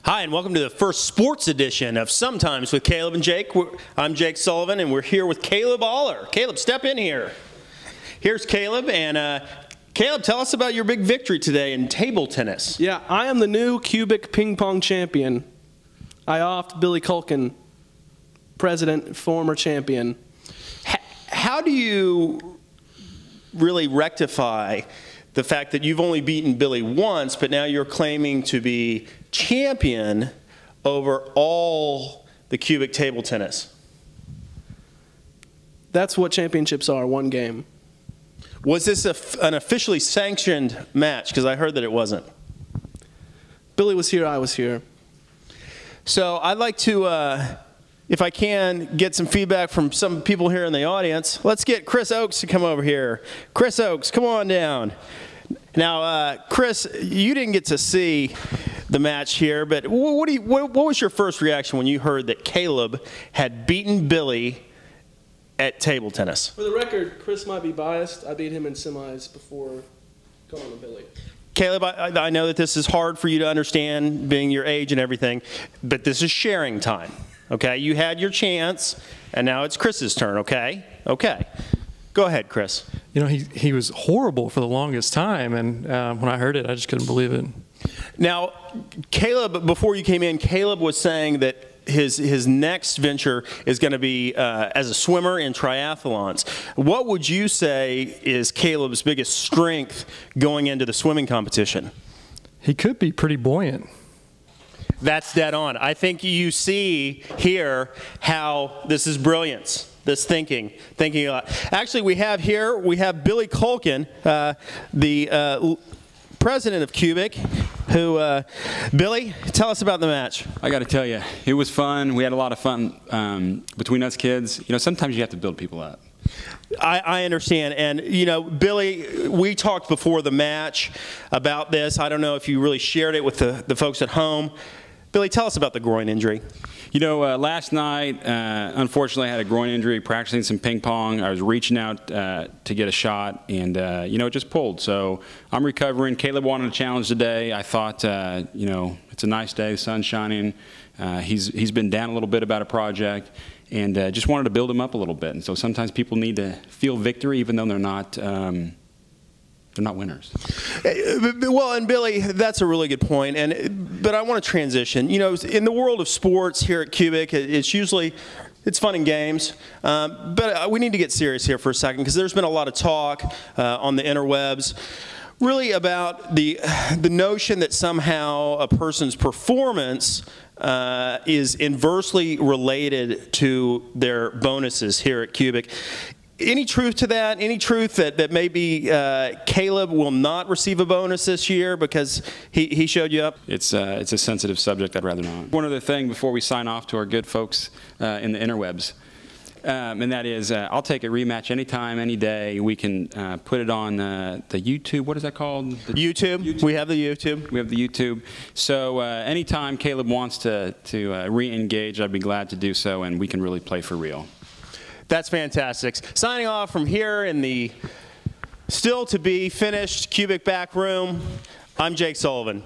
Hi, and welcome to the first sports edition of Sometimes with Caleb and Jake. I'm Jake Sullivan, and we're here with Caleb Aller. Caleb, step in here. Here's Caleb, and Caleb, tell us about your big victory today in table tennis. Yeah, I am the new cubic ping pong champion. I offed Billy Kulkin, president, former champion. How do you really rectify the fact that you've only beaten Billy once, but now you're claiming to be champion over all the cubic table tennis? That's what championships are, one game. Was this an officially sanctioned match? Because I heard that it wasn't. Billy was here, I was here. So I'd like to, if I can, get some feedback from some people here in the audience. Let's get Chris Oakes to come over here. Chris Oakes, come on down. Now, Chris, you didn't get to see the match here, but what was your first reaction when you heard that Caleb had beaten Billy at table tennis? For the record, Chris might be biased. I beat him in semis before going to Billy. Caleb, I know that this is hard for you to understand, being your age and everything, but this is sharing time, okay? You had your chance, and now it's Chris's turn, okay? Okay. Go ahead, Chris. You know, he was horrible for the longest time, and when I heard it, I just couldn't believe it. Now, Caleb, before you came in, Caleb was saying that his next venture is going to be as a swimmer in triathlons. What would you say is Caleb's biggest strength going into the swimming competition? He could be pretty buoyant. That's dead on. I think you see here how this is brilliance. This thinking a lot. Actually, we have Billy Kulkin, the president of Cubic, who, Billy, tell us about the match. I got to tell you, it was fun. We had a lot of fun between us kids. You know, sometimes you have to build people up. I understand. And, you know, Billy, we talked before the match about this. I don't know if you really shared it with the folks at home. Billy, tell us about the groin injury. You know, last night, unfortunately, I had a groin injury practicing some ping pong. I was reaching out to get a shot, and, you know, it just pulled. So I'm recovering. Caleb wanted a challenge today. I thought, you know, it's a nice day, the sun's shining. He's been down a little bit about a project, and just wanted to build him up a little bit. And so sometimes people need to feel victory, even though they're not winners. Well, and Billy, that's a really good point. But I want to transition. You know, in the world of sports here at Cubic, it's fun and games. But we need to get serious here for a second, because there's been a lot of talk on the interwebs really about the notion that somehow a person's performance is inversely related to their bonuses here at Cubic. Any truth to that? Any truth that maybe Caleb will not receive a bonus this year because he showed you up? It's a sensitive subject. I'd rather not. One other thing before we sign off to our good folks in the interwebs, and that is I'll take a rematch anytime, any day. We can put it on the YouTube. What is that called? YouTube. We have the YouTube. We have the YouTube. So anytime Caleb wants to re-engage, I'd be glad to do so, and we can really play for real. That's fantastic. Signing off from here in the still-to-be-finished Cubic back room, I'm Jake Sullivan.